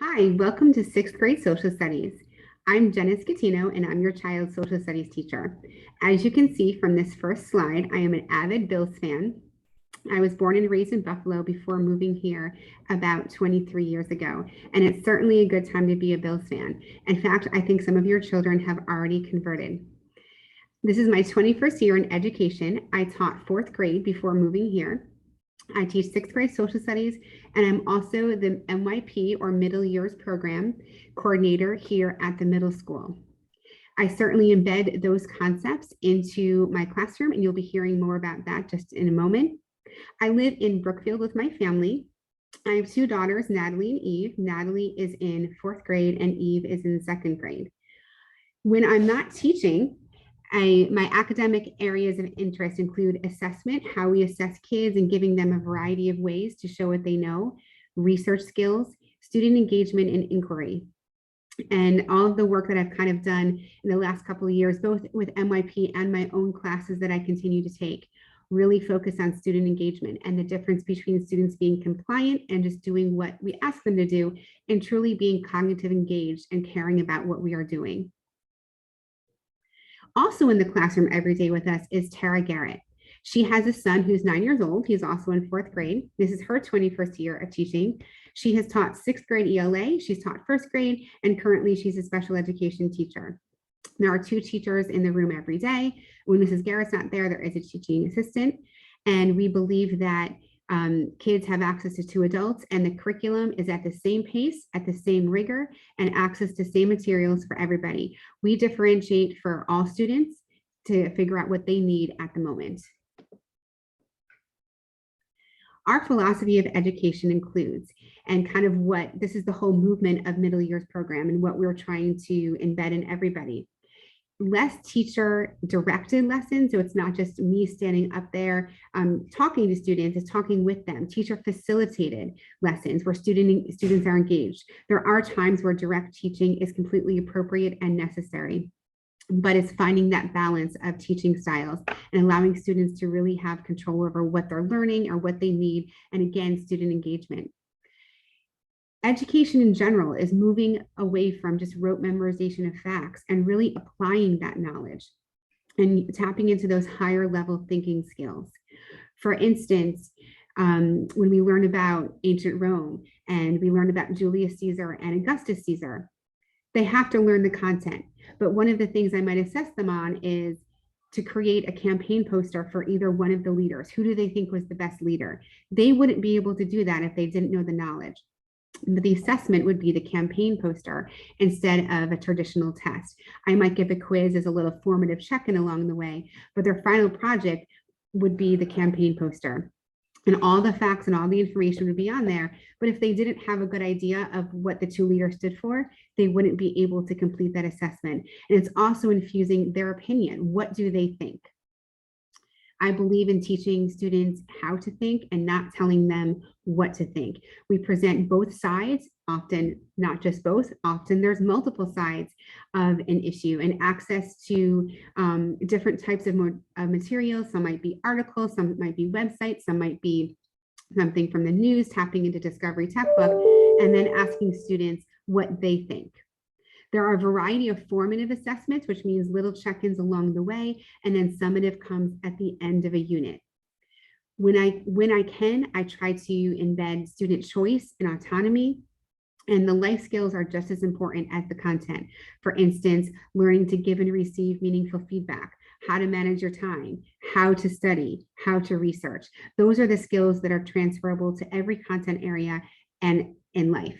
Hi, welcome to sixth grade social studies. I'm Jenna Schettino and I'm your child's social studies teacher. As you can see from this first slide, I am an avid Bills fan. I was born and raised in Buffalo before moving here about 23 years ago, and it's certainly a good time to be a Bills fan. In fact, I think some of your children have already converted. This is my 21st year in education. I taught fourth grade before moving here. I teach sixth grade social studies, and I'm also the MYP or middle years program coordinator here at the middle school. I certainly embed those concepts into my classroom, and you'll be hearing more about that just in a moment. I live in Brookfield with my family. I have two daughters, Natalie and Eve. Natalie is in fourth grade and Eve is in second grade. When I'm not teaching, my academic areas of interest include assessment, how we assess kids and giving them a variety of ways to show what they know, research skills, student engagement and inquiry. And all of the work that I've kind of done in the last couple of years, both with MYP and my own classes that I continue to take, really focus on student engagement and the difference between students being compliant and just doing what we ask them to do and truly being cognitive engaged and caring about what we are doing. Also in the classroom every day with us is Tara Garrett. She has a son who's 9 years old. He's also in fourth grade. This is her 21st year of teaching. She has taught sixth grade ELA. She's taught first grade, and currently she's a special education teacher. There are two teachers in the room every day. When Mrs. Garrett's not there, there is a teaching assistant. And we believe that kids have access to two adults, and the curriculum is at the same pace, at the same rigor, and access to same materials for everybody. We differentiate for all students to figure out what they need at the moment. Our philosophy of education includes, and kind of what this is the whole movement of middle years program and what we're trying to embed in everybody. Less teacher directed lessons. So it's not just me standing up there talking to students, it's talking with them. Teacher facilitated lessons where students are engaged. There are times where direct teaching is completely appropriate and necessary, but it's finding that balance of teaching styles and allowing students to really have control over what they're learning or what they need. And again, student engagement. Education in general is moving away from just rote memorization of facts and really applying that knowledge and tapping into those higher level thinking skills. For instance, when we learn about ancient Rome and we learn about Julius Caesar and Augustus Caesar, they have to learn the content. But one of the things I might assess them on is to create a campaign poster for either one of the leaders. Who do they think was the best leader? They wouldn't be able to do that if they didn't know the knowledge. But the assessment would be the campaign poster instead of a traditional test. I might give a quiz as a little formative check-in along the way, but their final project would be the campaign poster. And all the facts and all the information would be on there. But if they didn't have a good idea of what the two leaders stood for, they wouldn't be able to complete that assessment. And it's also infusing their opinion. What do they think? I believe in teaching students how to think and not telling them what to think. We present both sides, often not just both, often there's multiple sides of an issue and access to different types of materials. Some might be articles, some might be websites, some might be something from the news, tapping into Discovery Textbook, and then asking students what they think. There are a variety of formative assessments, which means little check-ins along the way, and then summative comes at the end of a unit. When I can, I try to embed student choice and autonomy, and the life skills are just as important as the content. For instance, learning to give and receive meaningful feedback, how to manage your time, how to study, how to research. Those are the skills that are transferable to every content area and in life.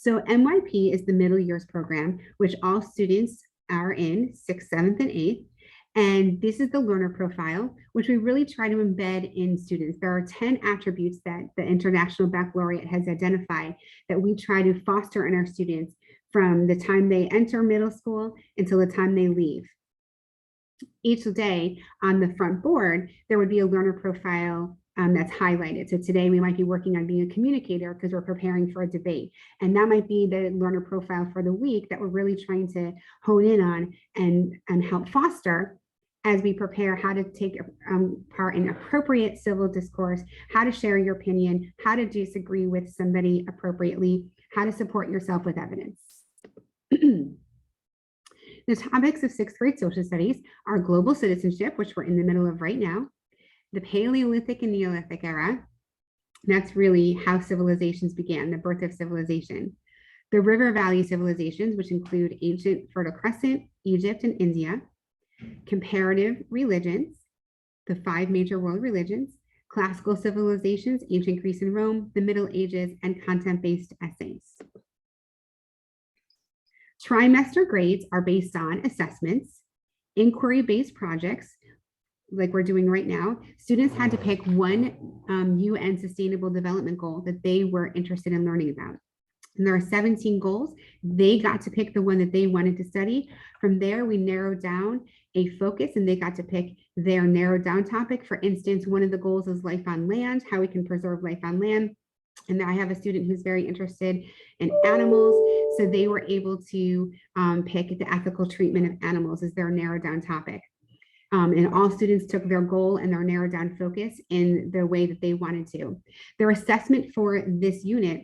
So MYP is the middle years program, which all students are in 6th, 7th, and 8th. And this is the learner profile, which we really try to embed in students. There are 10 attributes that the International Baccalaureate has identified that we try to foster in our students from the time they enter middle school until the time they leave. Each day on the front board, there would be a learner profile that's highlighted. So today we might be working on being a communicator because we're preparing for a debate. And that might be the learner profile for the week that we're really trying to hone in on and help foster as we prepare how to take part in appropriate civil discourse, how to share your opinion, how to disagree with somebody appropriately, how to support yourself with evidence. The topics of sixth grade social studies are global citizenship, which we're in the middle of right now, the Paleolithic and Neolithic era. That's really how civilizations began, the birth of civilization. The River Valley civilizations, which include ancient Fertile Crescent, Egypt, and India. Comparative religions, the 5 major world religions. Classical civilizations, ancient Greece and Rome, the Middle Ages, and content-based essays. Trimester grades are based on assessments, inquiry-based projects, like we're doing right now. Students had to pick one UN Sustainable Development Goal that they were interested in learning about. And there are 17 goals. They got to pick the one that they wanted to study. From there, we narrowed down a focus and they got to pick their narrowed down topic. For instance, one of the goals is life on land, how we can preserve life on land. And I have a student who's very interested in animals. So they were able to pick the ethical treatment of animals as their narrowed down topic. And all students took their goal and their narrowed down focus in the way that they wanted to. Their assessment for this unit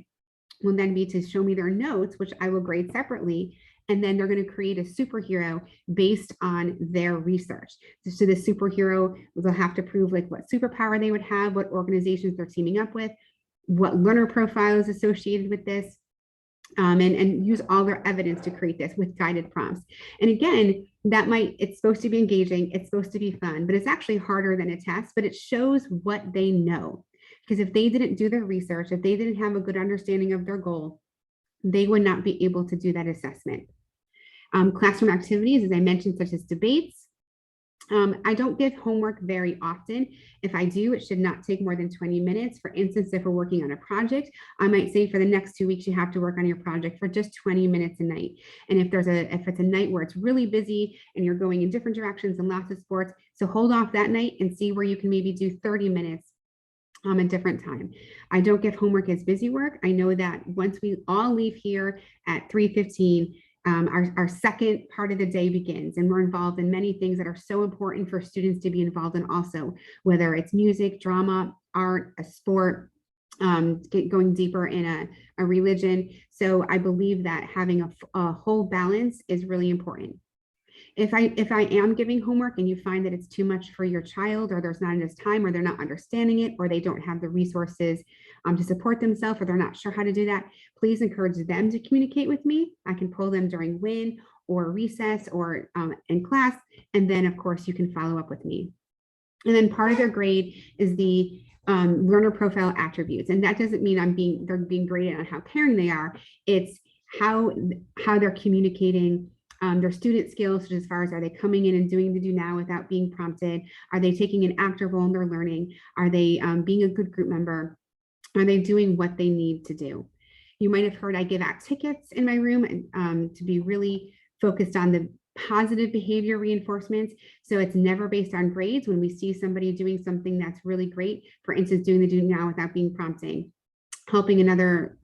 will then be to show me their notes, which I will grade separately. And then they're going to create a superhero based on their research. So the superhero will have to prove like what superpower they would have, what organizations they're teaming up with, what learner profile is associated with this, and use all their evidence to create this with guided prompts. And again, it's supposed to be engaging, it's supposed to be fun, but it's actually harder than a test, but it shows what they know. Because if they didn't do their research, if they didn't have a good understanding of their goal, they would not be able to do that assessment. Classroom activities, as I mentioned, such as debates. I don't give homework very often. If I do, it should not take more than 20 minutes. For instance, if we're working on a project, I might say for the next 2 weeks, you have to work on your project for just 20 minutes a night. And if it's a night where it's really busy and you're going in different directions and lots of sports, so hold off that night and see where you can maybe do 30 minutes a different time. I don't give homework as busy work. I know that once we all leave here at 3:15, our second part of the day begins, and we're involved in many things that are so important for students to be involved in also, whether it's music, drama, art, a sport, going deeper in a religion. So I believe that having a whole balance is really important. If I am giving homework and you find that it's too much for your child, or there's not enough time, or they're not understanding it, or they don't have the resources to support themselves, or they're not sure how to do that, please encourage them to communicate with me. I can pull them during WIN or recess or in class. And then of course you can follow up with me. And then part of their grade is the learner profile attributes. And that doesn't mean they're being graded on how caring they are. It's how they're communicating their student skills, as far as, are they coming in and doing the do now without being prompted? Are they taking an active role in their learning? Are they being a good group member? Are they doing what they need to do? You might have heard I give out tickets in my room to be really focused on the positive behavior reinforcements. So it's never based on grades. When we see somebody doing something that's really great, for instance, doing the do now without being prompting, helping another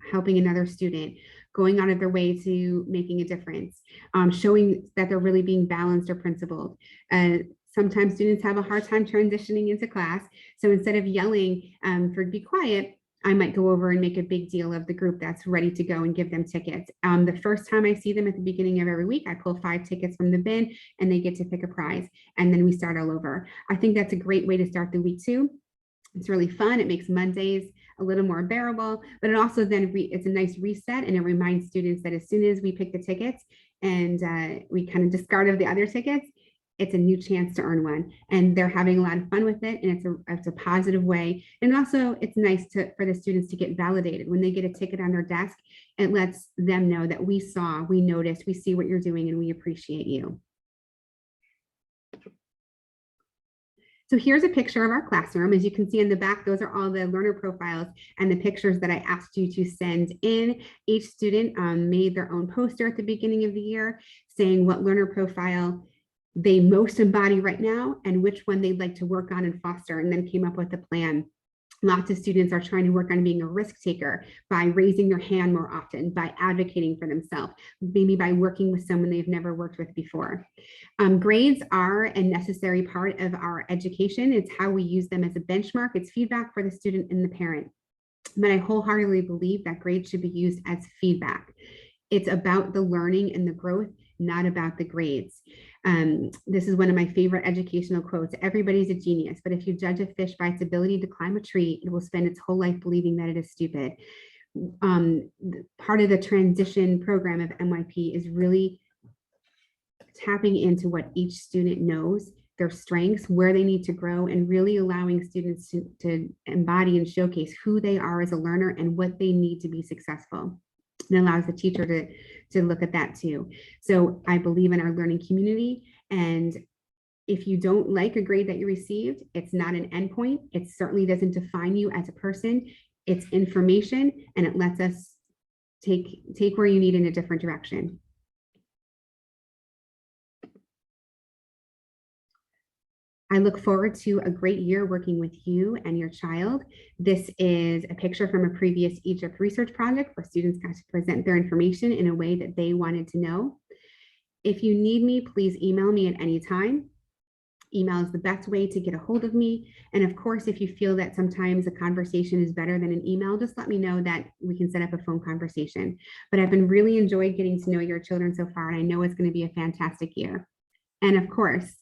student, going out of their way to making a difference, showing that they're really being balanced or principled. Sometimes students have a hard time transitioning into class. So instead of yelling for be quiet, I might go over and make a big deal of the group that's ready to go and give them tickets. The first time I see them at the beginning of every week, I pull 5 tickets from the bin and they get to pick a prize. And then we start all over. I think that's a great way to start the week too. It's really fun. It makes Mondays a little more bearable, but it also then it's a nice reset, and it reminds students that as soon as we pick the tickets and we kind of discard of the other tickets, it's a new chance to earn one, and they're having a lot of fun with it, and it's a positive way. And also it's nice for the students to get validated when they get a ticket on their desk. It lets them know that we saw, we noticed, we see what you're doing, and we appreciate you. So here's a picture of our classroom. As you can see in the back, those are all the learner profiles and the pictures that I asked you to send in. Each student made their own poster at the beginning of the year saying what learner profile they most embody right now and which one they'd like to work on and foster, and then came up with a plan Lots of students are trying to work on being a risk taker by raising their hand more often, by advocating for themselves, maybe by working with someone they've never worked with before. Grades are a necessary part of our education. It's how we use them as a benchmark. It's feedback for the student and the parent. But I wholeheartedly believe that grades should be used as feedback. It's about the learning and the growth, not about the grades. This is one of my favorite educational quotes. Everybody's a genius, but if you judge a fish by its ability to climb a tree, it will spend its whole life believing that it is stupid. Part of the transition program of MYP is really tapping into what each student knows, their strengths, where they need to grow, and really allowing students to embody and showcase who they are as a learner and what they need to be successful. It allows the teacher to look at that too. So I believe in our learning community, and if you don't like a grade that you received, it's not an endpoint. It certainly doesn't define you as a person. It's information, and it lets us take where you need in a different direction. I look forward to a great year working with you and your child. This is a picture from a previous Egypt research project where students got to present their information in a way that they wanted to know. If you need me, please email me at any time. Email is the best way to get a hold of me. And of course, if you feel that sometimes a conversation is better than an email, just let me know that we can set up a phone conversation. But I've been really enjoyed getting to know your children so far, and I know it's going to be a fantastic year. And of course,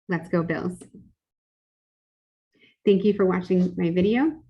let's go Bills. Thank you for watching my video.